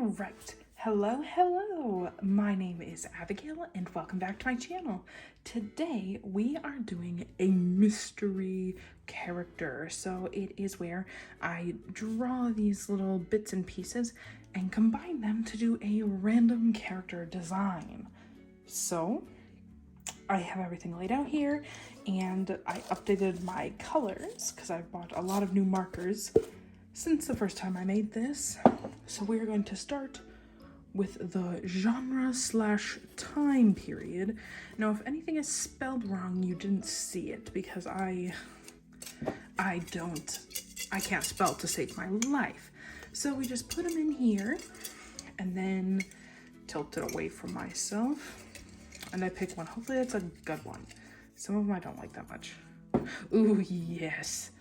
All right. Hello. My name is Abigail and welcome back to my channel. Today we are doing a mystery character. So it is where I draw these little bits and pieces and combine them to do a random character design. So I have everything laid out here and I updated my colors because I've bought a lot of new markers since the first time I made this. So we're going to start with the genre/time period. Now, if anything is spelled wrong, you didn't see it because I can't spell to save my life. So we just put them in here and then tilt it away from myself. And I pick one. Hopefully that's a good one. Some of them I don't like that much. Ooh, yes.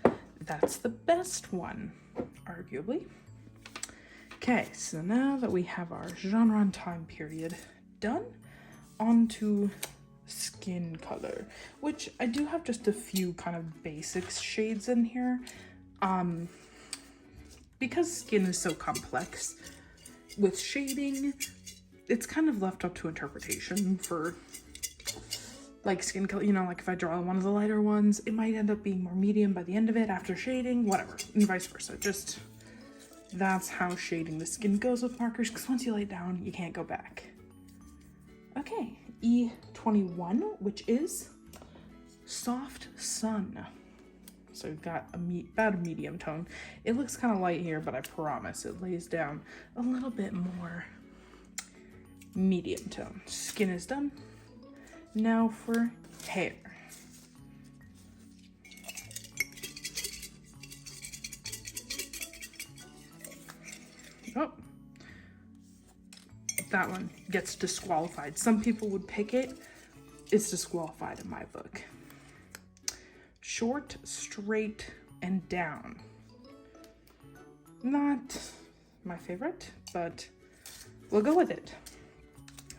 That's the best one, arguably. Okay, so now that we have our genre and time period done, on to skin color, which I do have just a few kind of basic shades in here. Because skin is so complex, with shading, it's kind of left up to interpretation for like skin color. You know, like if I draw one of the lighter ones, it might end up being more medium by the end of it after shading, whatever, and vice versa. Just that's how shading the skin goes with markers, because once you lay it down, you can't go back. Okay, E21, which is Soft Sun. So we've got about a medium tone. It looks kind of light here, but I promise it lays down a little bit more medium tone. Skin is done. Now for hair. Oh, that one gets disqualified. Some people would pick it. It's disqualified in my book. Short, straight, and down. Not my favorite, but we'll go with it.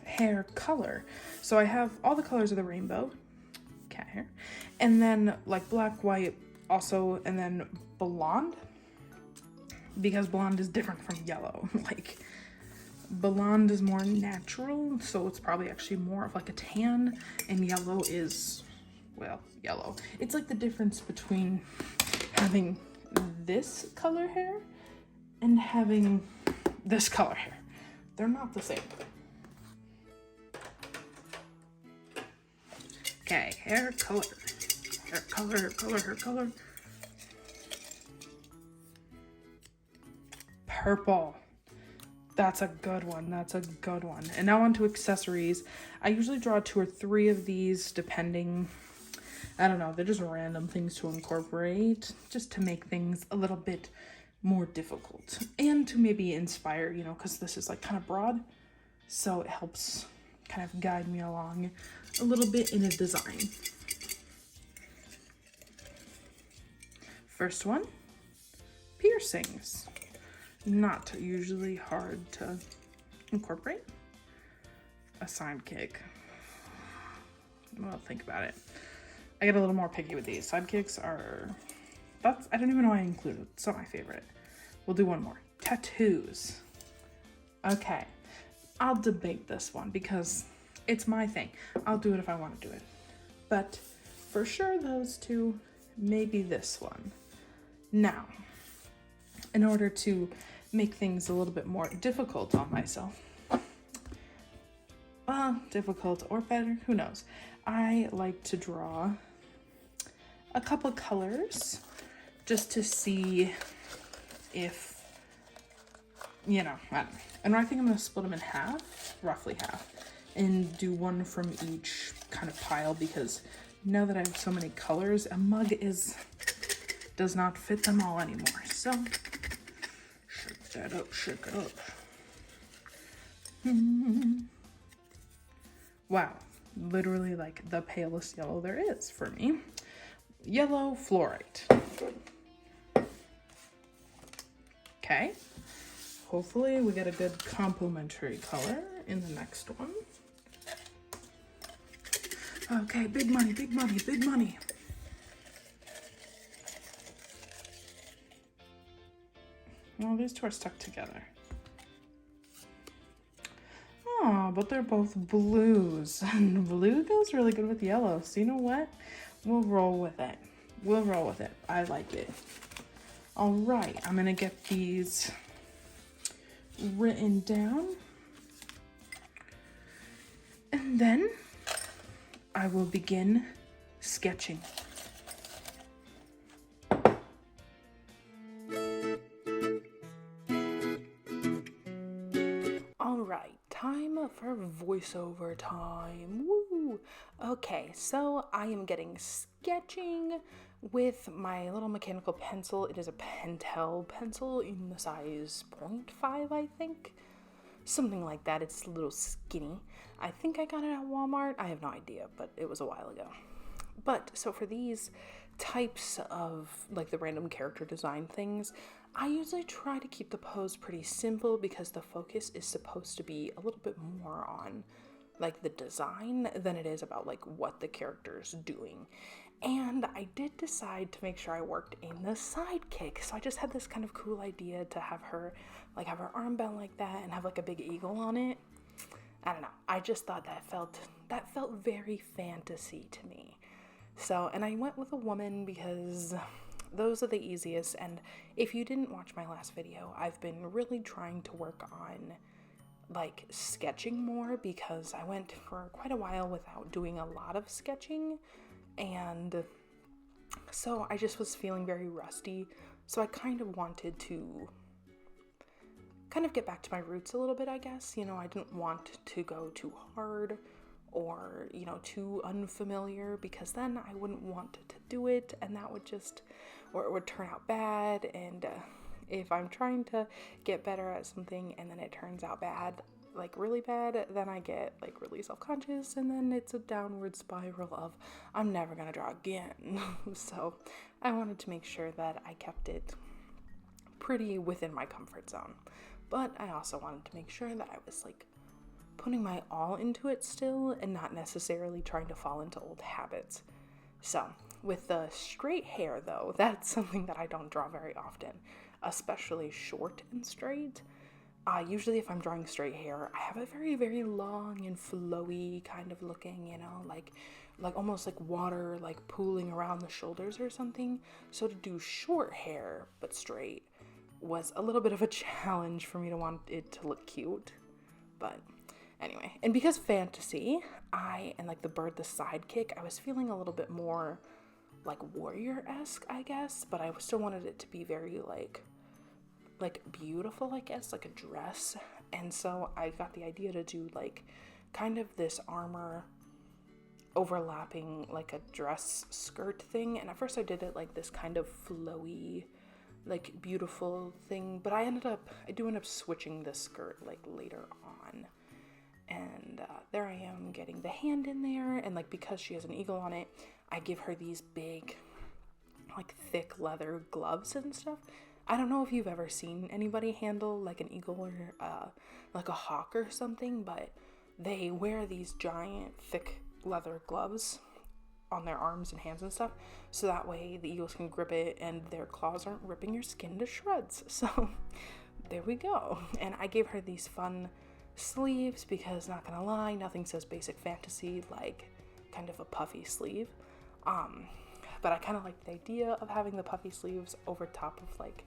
Hair color. So I have all the colors of the rainbow, cat hair, and then like black, white also, and then blonde, because blonde is different from yellow. Like blonde is more natural, so it's probably actually more of like a tan, and yellow is, well, yellow. It's like the difference between having this color hair and having this color hair. They're not the same. Okay, hair color. Hair color. Purple. That's a good one. And now on to accessories. I usually draw 2 or 3 of these depending. I don't know, they're just random things to incorporate just to make things a little bit more difficult and to maybe inspire, you know, because this is like kind of broad, so it helps kind of guide me along a little bit in a design. First one, piercings. Not usually hard to incorporate. A sidekick. Well, think about it. I get a little more picky with these. Sidekicks are, I don't even know why I included it. It's not my favorite. We'll do one more. Tattoos. Okay, I'll debate this one because it's my thing. I'll do it if I want to do it. But for sure those two, maybe this one. Now, in order to make things a little bit more difficult on myself, well, difficult or better, who knows, I like to draw a couple colors just to see if, you know, I don't know. And I think I'm going to split them in half, roughly half, and do one from each kind of pile, because now that I have so many colors, a mug does not fit them all anymore. So shake that up, shake it up. Wow, literally like the palest yellow there is for me. Yellow fluorite. Okay, hopefully we get a good complementary color in the next one. Okay, big money. Well, these two are stuck together. but they're both blues. And blue goes really good with yellow. So you know what? We'll roll with it. We'll roll with it. I like it. All right, I'm gonna get these written down. And then I will begin sketching. All right, time for voiceover time. Woo! Okay, so I am getting sketching with my little mechanical pencil. It is a Pentel pencil in the size 0.5, I think. Something like that. It's a little skinny. I think I got it at Walmart. I have no idea, but it was a while ago. But so for these types of like the random character design things, I usually try to keep the pose pretty simple because the focus is supposed to be a little bit more on like the design than it is about like what the character's doing. And I did decide to make sure I worked in the sidekick. So I just had this kind of cool idea to have her armband like that and have like a big eagle on it. I don't know. I just thought that felt very fantasy to me. So, and I went with a woman because those are the easiest. And if you didn't watch my last video, I've been really trying to work on like sketching more because I went for quite a while without doing a lot of sketching. And so I just was feeling very rusty. So I kind of wanted to kind of get back to my roots a little bit, I guess. You know, I didn't want to go too hard or, you know, too unfamiliar because then I wouldn't want to do it and that would just, or it would turn out bad. And if I'm trying to get better at something and then it turns out bad, like really bad, then I get like really self-conscious and then it's a downward spiral of I'm never gonna draw again. So I wanted to make sure that I kept it pretty within my comfort zone, but I also wanted to make sure that I was like putting my all into it still and not necessarily trying to fall into old habits. So with the straight hair though, that's something that I don't draw very often, especially short and straight. Usually if I'm drawing straight hair, I have a very, very long and flowy kind of looking, you know, like almost like water, like pooling around the shoulders or something. So to do short hair, but straight was a little bit of a challenge for me to want it to look cute. But anyway, and because fantasy, and like the bird, the sidekick, I was feeling a little bit more like warrior-esque, I guess, but I still wanted it to be very like beautiful, I guess, like a dress. And so I got the idea to do like kind of this armor overlapping like a dress skirt thing. And at first I did it like this kind of flowy, like beautiful thing, but I do end up switching the skirt like later on. And there I am getting the hand in there, and like because she has an eagle on it, I give her these big like thick leather gloves and stuff. I don't know if you've ever seen anybody handle like an eagle or like a hawk or something, but they wear these giant thick leather gloves on their arms and hands and stuff, so that way the eagles can grip it and their claws aren't ripping your skin to shreds. So there we go. And I gave her these fun sleeves because, not gonna lie, nothing says basic fantasy like kind of a puffy sleeve. But I kind of like the idea of having the puffy sleeves over top of like,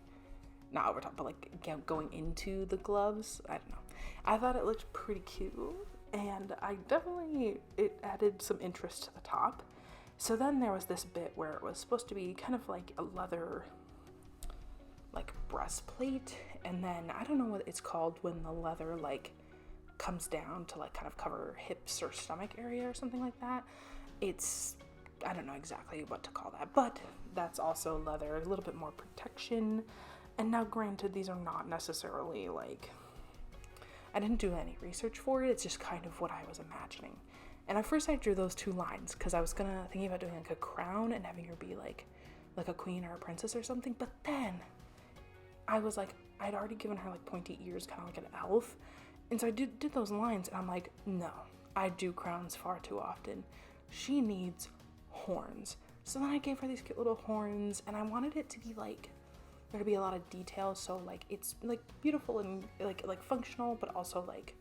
not over top, but like going into the gloves. I don't know. I thought it looked pretty cute, and it added some interest to the top. So then there was this bit where it was supposed to be kind of like a leather like breastplate, and then I don't know what it's called when the leather like comes down to like kind of cover hips or stomach area or something like that. I don't know exactly what to call that, but that's also leather, a little bit more protection. And now granted, these are not necessarily like, I didn't do any research for it, it's just kind of what I was imagining. And at first I drew those two lines because I was thinking about doing like a crown and having her be like a queen or a princess or something, but then I was like, I'd already given her like pointy ears, kind of like an elf. And so I did those lines, and I'm like, no, I do crowns far too often. She needs horns. So then I gave her these cute little horns, and I wanted it to be like, there to be a lot of detail, so like it's like beautiful and like functional, but also like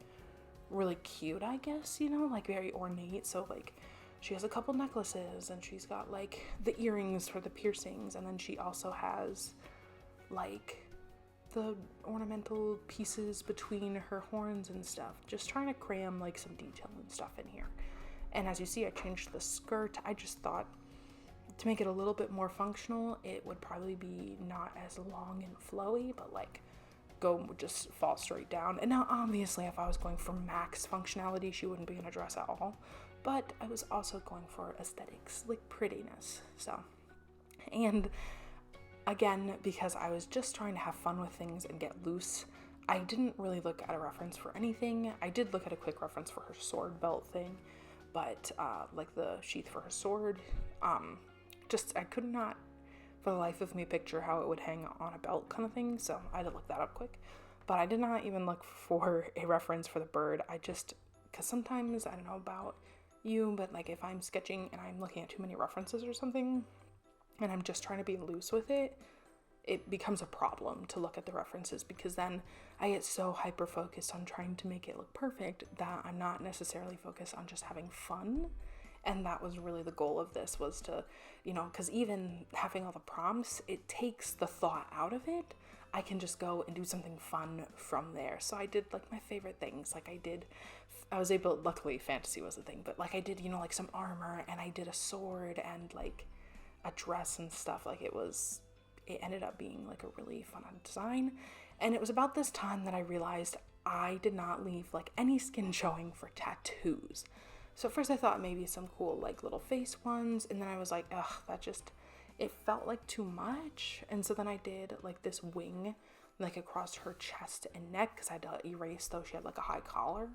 really cute, I guess, you know, like very ornate. So like she has a couple necklaces and she's got like the earrings for the piercings, and then she also has like the ornamental pieces between her horns and stuff, just trying to cram like some detail and stuff in here. And as you see, I changed the skirt. I just thought to make it a little bit more functional, it would probably be not as long and flowy, but like just fall straight down. And now obviously if I was going for max functionality, she wouldn't be in a dress at all, but I was also going for aesthetics, like prettiness. So, and again, because I was just trying to have fun with things and get loose, I didn't really look at a reference for anything. I did look at a quick reference for her sword belt thing, but like the sheath for her sword, I could not for the life of me picture how it would hang on a belt kind of thing, so I had to look that up quick. But I did not even look for a reference for the bird. Because sometimes, I don't know about you, but like if I'm sketching and I'm looking at too many references or something, and I'm just trying to be loose with it, it becomes a problem to look at the references, because then I get so hyper focused on trying to make it look perfect that I'm not necessarily focused on just having fun. And that was really the goal of this, was to, you know, because even having all the prompts, it takes the thought out of it. I can just go and do something fun from there. So I did like my favorite things. Like I was able, luckily fantasy was the thing, but like I did, you know, like some armor, and I did a sword and like a dress and stuff. Like it ended up being like a really fun design. And it was about this time that I realized I did not leave like any skin showing for tattoos. So at first I thought maybe some cool like little face ones, and then I was like, ugh, it felt like too much. And so then I did like this wing like across her chest and neck, because I had to erase, though she had like a high collar.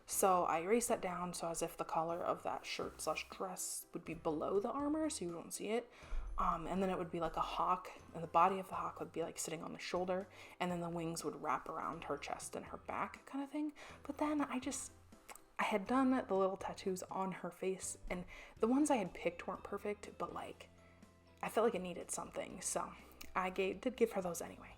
So I erased that down so as if the collar of that shirt / dress would be below the armor, so you don't see it. And then it would be like a hawk, and the body of the hawk would be like sitting on the shoulder, and then the wings would wrap around her chest and her back kind of thing. But then I had done the little tattoos on her face, and the ones I had picked weren't perfect, but like I felt like it needed something, so I did give her those anyway.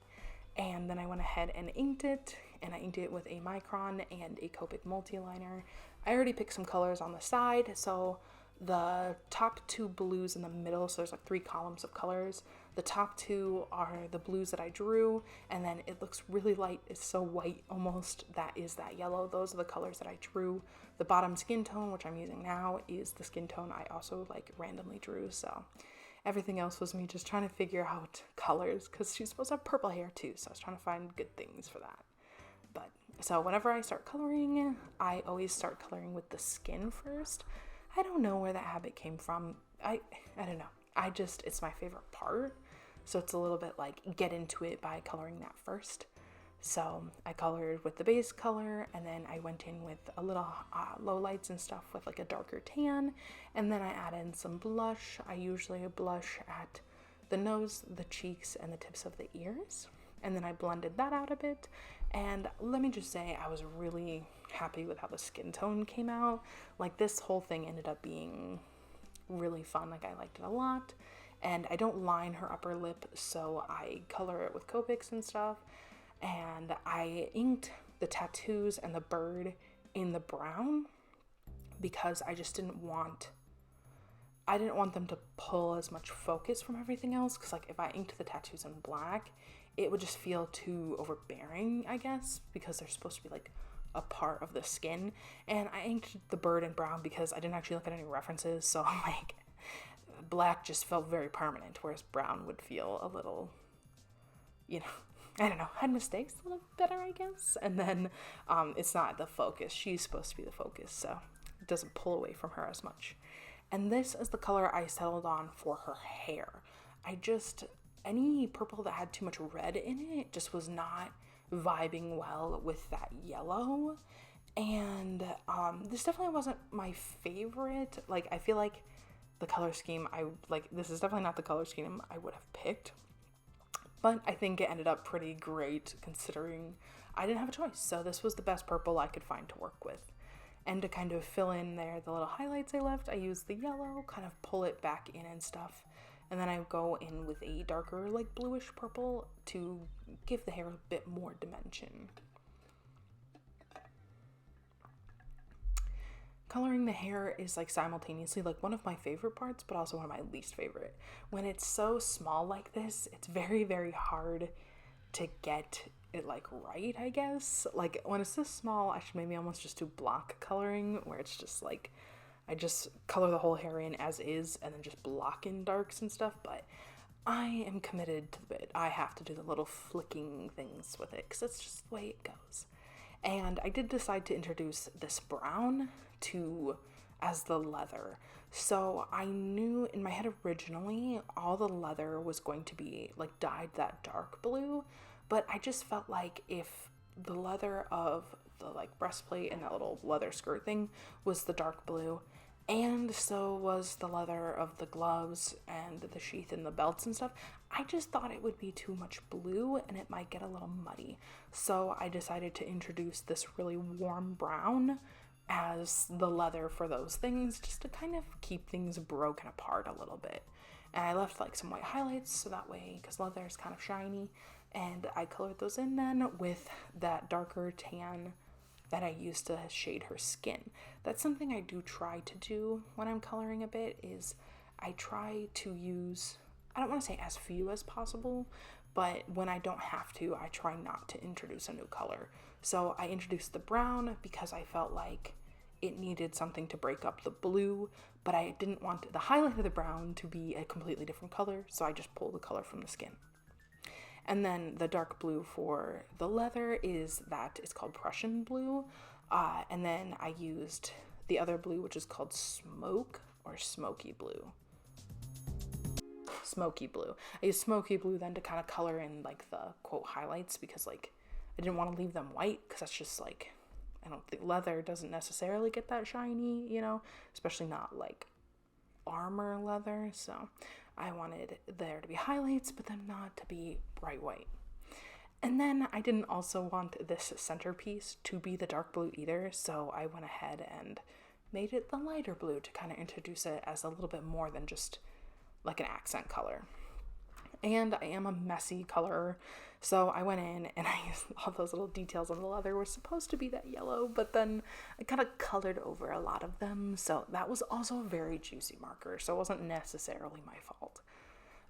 And then I went ahead and inked it, and I inked it with a Micron and a Copic Multiliner. I already picked some colors on the side, so the top two blues in the middle, so there's like 3 columns of colors. The top 2 are the blues that I drew, and then it looks really light. It's so white almost. That is that yellow. Those are the colors that I drew. The bottom skin tone, which I'm using now, is the skin tone I also like randomly drew. So everything else was me just trying to figure out colors, because she's supposed to have purple hair too, so I was trying to find good things for that. But so whenever I start coloring, I always start coloring with the skin first. I don't know where that habit came from. I don't know. It's my favorite part. So it's a little bit like get into it by coloring that first. So I colored with the base color, and then I went in with a little low lights and stuff with like a darker tan. And then I added some blush. I usually blush at the nose, the cheeks, and the tips of the ears. And then I blended that out a bit. And let me just say, I was really happy with how the skin tone came out. Like this whole thing ended up being really fun. Like I liked it a lot. And I don't line her upper lip, so I color it with Copics and stuff. And I inked the tattoos and the bird in the brown, because I just didn't want them to pull as much focus from everything else. Because like if I inked the tattoos in black, it would just feel too overbearing, I guess, because they're supposed to be like a part of the skin. And I inked the bird in brown because I didn't actually look at any references, so like black just felt very permanent, whereas brown would feel a little, you know, I don't know, had mistakes a little better, I guess. And then it's not the focus. She's supposed to be the focus, so it doesn't pull away from her as much. And this is the color I settled on for her hair. Any purple that had too much red in it just was not vibing well with that yellow. And this definitely wasn't my favorite. Like, I feel like the color scheme this is definitely not the color scheme I would have picked, but I think it ended up pretty great considering I didn't have a choice. So this was the best purple I could find to work with. And to kind of fill in there the little highlights I left, I used the yellow, kind of pull it back in and stuff. And then I go in with a darker, like bluish purple to give the hair a bit more dimension. coloring the hair is like simultaneously like one of my favorite parts, but also one of my least favorite. When it's so small like this, it's very, very hard to get it like right, I guess. Like when it's this small, I should maybe almost just do block coloring, where it's just like I just color the whole hair in as is and then just block in darks and stuff. But I am committed to the bit. I have to do the little flicking things with it because that's just the way it goes. And I did decide to introduce this brown as the leather. So I knew in my head originally all the leather was going to be like dyed that dark blue, but I just felt like if the leather of the like breastplate and that little leather skirt thing was the dark blue, and so was the leather of the gloves and the sheath and the belts and stuff, I just thought it would be too much blue and it might get a little muddy. So I decided to introduce this really warm brown as the leather for those things, just to kind of keep things broken apart a little bit. And I left like some white highlights so that way, because leather is kind of shiny, and I colored those in then with that darker tan that I used to shade her skin. That's something I do try to do when I'm coloring a bit, is I try to use, I don't want to say as few as possible, but when I don't have to, I try not to introduce a new color. So I introduced the brown because I felt like it needed something to break up the blue, but I didn't want the highlight of the brown to be a completely different color, so I just pulled the color from the skin. And then the dark blue for the leather it's called Prussian blue. And then I used the other blue, which is called smoke or smoky blue. Smoky blue. I used smoky blue then to kind of color in like the quote highlights, because like I didn't want to leave them white, because that's just like, I don't think leather doesn't necessarily get that shiny, you know, especially not like armor leather. So I wanted there to be highlights, but then not to be bright white. And then I didn't also want this centerpiece to be the dark blue either, so I went ahead and made it the lighter blue to kind of introduce it as a little bit more than just like an accent color. And I am a messy colorer, so I went in and I used all those little details on the leather were supposed to be that yellow, but then I kind of colored over a lot of them, so that was also a very juicy marker, so it wasn't necessarily my fault.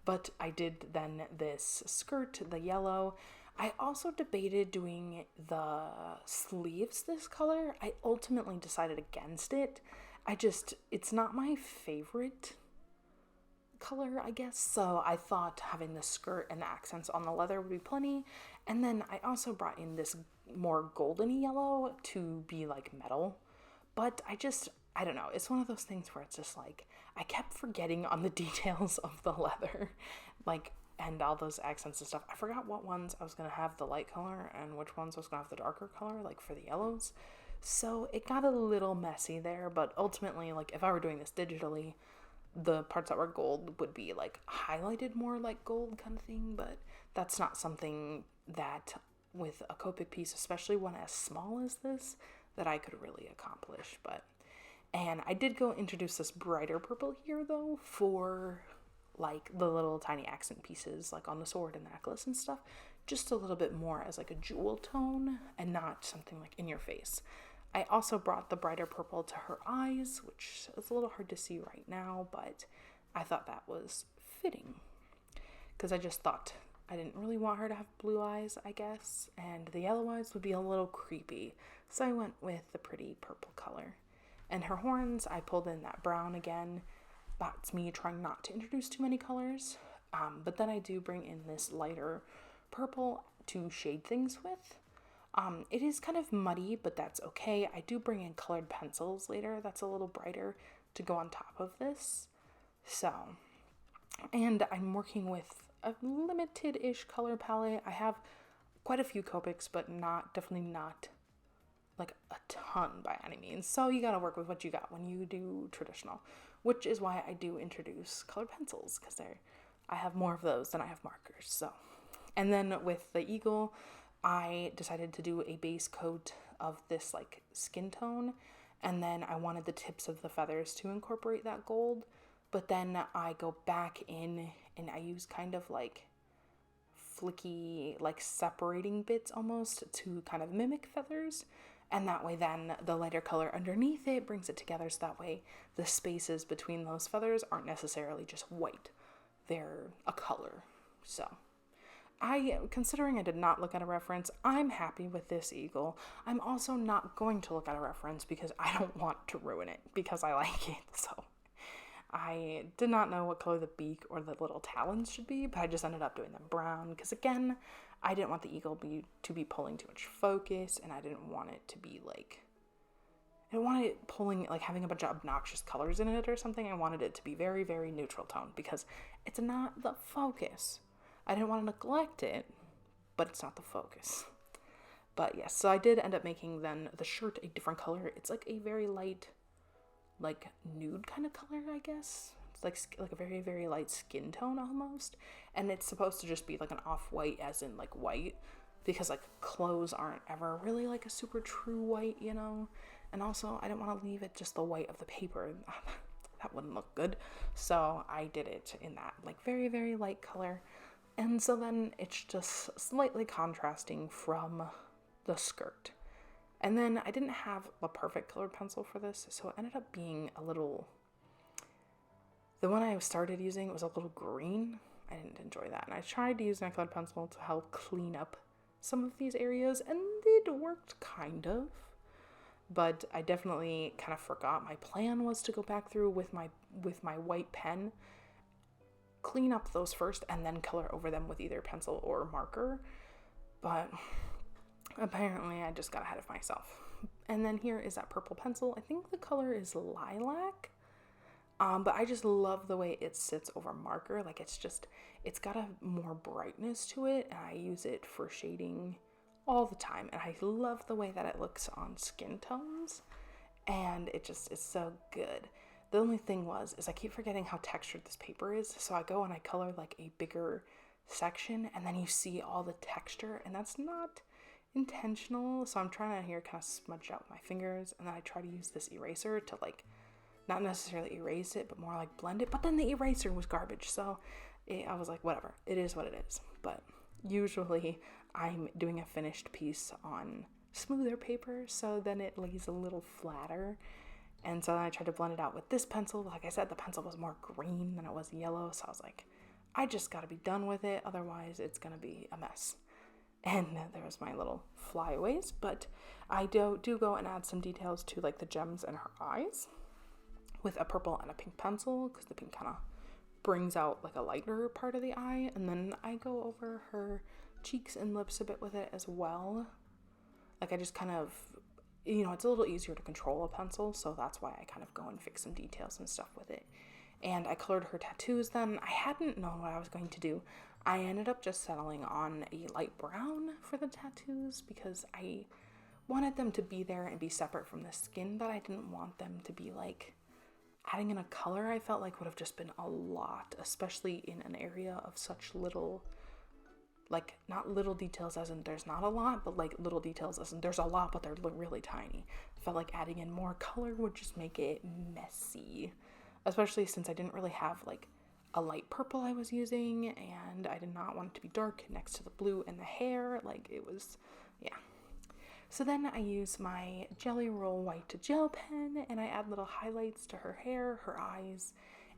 But I did then this skirt, the yellow. I also debated doing the sleeves this color. I ultimately decided against it. It's not my favorite color, I guess, so I thought having the skirt and the accents on the leather would be plenty. And then I also brought in this more golden yellow to be like metal, but I don't know, it's one of those things where it's just like I kept forgetting on the details of the leather, like, and all those accents and stuff. I forgot what ones I was gonna have the light color and which ones I was gonna have the darker color, like for the yellows. So it got a little messy there, but ultimately, like, if I were doing this digitally, the parts that were gold would be like highlighted more like gold kind of thing, but that's not something that with a Copic piece, especially one as small as this, that I could really accomplish. And I did go introduce this brighter purple here though for like the little tiny accent pieces like on the sword and the necklace and stuff, just a little bit more as like a jewel tone and not something like in your face. I also brought the brighter purple to her eyes, which is a little hard to see right now, but I thought that was fitting because I just thought I didn't really want her to have blue eyes, I guess, and the yellow eyes would be a little creepy, so I went with the pretty purple color. And her horns, I pulled in that brown again. That's me trying not to introduce too many colors, but then I do bring in this lighter purple to shade things with. It is kind of muddy, but that's okay. I do bring in colored pencils later that's a little brighter to go on top of this. So, and I'm working with a limited-ish color palette. I have quite a few Copics, but definitely not like a ton by any means. So you gotta work with what you got when you do traditional, which is why I do introduce colored pencils, because I have more of those than I have markers. So, and then with the eagle, I decided to do a base coat of this like skin tone, and then I wanted the tips of the feathers to incorporate that gold, but then I go back in and I use kind of like flicky, like separating bits almost to kind of mimic feathers, And that way then the lighter color underneath it brings it together, so that way the spaces between those feathers aren't necessarily just white. They're a color. So considering I did not look at a reference, I'm happy with this eagle. I'm also not going to look at a reference because I don't want to ruin it because I like it. So I did not know what color the beak or the little talons should be, but I just ended up doing them brown because, again, I didn't want the eagle to be pulling too much focus, and I didn't want it to be like, I didn't want it pulling, like having a bunch of obnoxious colors in it or something. I wanted it to be very, very neutral tone because it's not the focus. I didn't want to neglect it, but it's not the focus. But yes, so I did end up making then the shirt a different color. It's like a very light, like nude kind of color, I guess. It's like a very, very light skin tone almost. And it's supposed to just be like an off-white, as in like white, because like clothes aren't ever really like a super true white, you know? And also I didn't want to leave it just the white of the paper. That wouldn't look good. So I did it in that like very, very light color. And so then it's just slightly contrasting from the skirt. And then I didn't have the perfect colored pencil for this, so it ended up being a little... The one I started using was a little green. I didn't enjoy that. And I tried to use my colored pencil to help clean up some of these areas, and it worked kind of. But I definitely kind of forgot. My plan was to go back through with my white pen, clean up those first, and then color over them with either pencil or marker. But apparently I just got ahead of myself. And then here is that purple pencil. I think the color is lilac. But I just love the way it sits over marker. Like it's got a more brightness to it, and I use it for shading all the time. And I love the way that it looks on skin tones, and it's so good. The only thing is I keep forgetting how textured this paper is. So I go and I color like a bigger section, and then you see all the texture, and that's not intentional. So I'm trying to here kind of smudge out with my fingers, and then I try to use this eraser to like, not necessarily erase it, but more like blend it. But then the eraser was garbage. So I was like, whatever, it is what it is. But usually I'm doing a finished piece on smoother paper, so then it lays a little flatter. And so then I tried to blend it out with this pencil. Like I said, the pencil was more green than it was yellow. So I was like, I just got to be done with it. Otherwise, it's going to be a mess. And there was my little flyaways. But I do go and add some details to like the gems in her eyes with a purple and a pink pencil, because the pink kind of brings out like a lighter part of the eye. And then I go over her cheeks and lips a bit with it as well. Like I just kind of... it's a little easier to control a pencil, so that's why I kind of go and fix some details and stuff with it. And I colored her tattoos then. I hadn't known what I was going to do. I ended up just settling on a light brown for the tattoos because I wanted them to be there and be separate from the skin, but I didn't want them to be like adding in a color. I felt like would have just been a lot, especially in an area of such little... like not little details as in there's not a lot, but like little details as in there's a lot, but they're really tiny. I felt like adding in more color would just make it messy, especially since I didn't really have like a light purple I was using, and I did not want it to be dark next to the blue and the hair. Like it was, yeah. So then I use my Jelly Roll white gel pen, and I add little highlights to her hair, her eyes,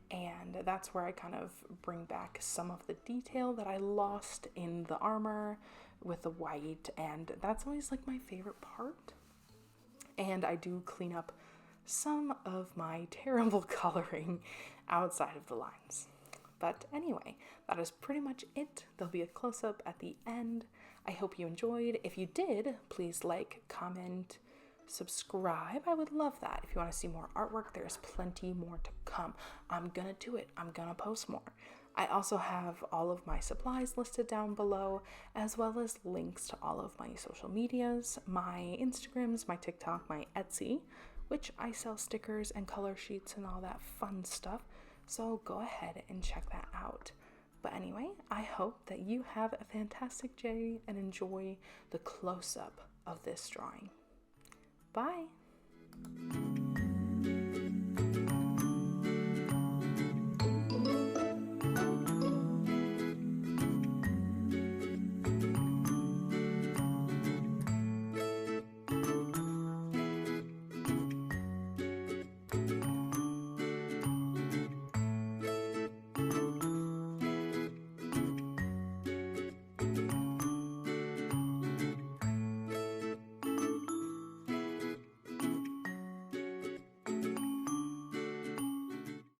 and that's where I kind of bring back some of the detail that I lost in the armor with the white, and that's always like my favorite part. And I do clean up some of my terrible coloring outside of the lines. But anyway, that is pretty much it. There'll be a close-up at the end. I hope you enjoyed. If you did, please like, comment, subscribe. I would love that. If you want to see more artwork, there's plenty more to come. I'm gonna do it. I'm gonna post more. I also have all of my supplies listed down below, as well as links to all of my social medias, my Instagrams, my TikTok, my Etsy, which I sell stickers and color sheets and all that fun stuff. So go ahead and check that out. But anyway, I hope that you have a fantastic day and enjoy the close-up of this drawing. Bye!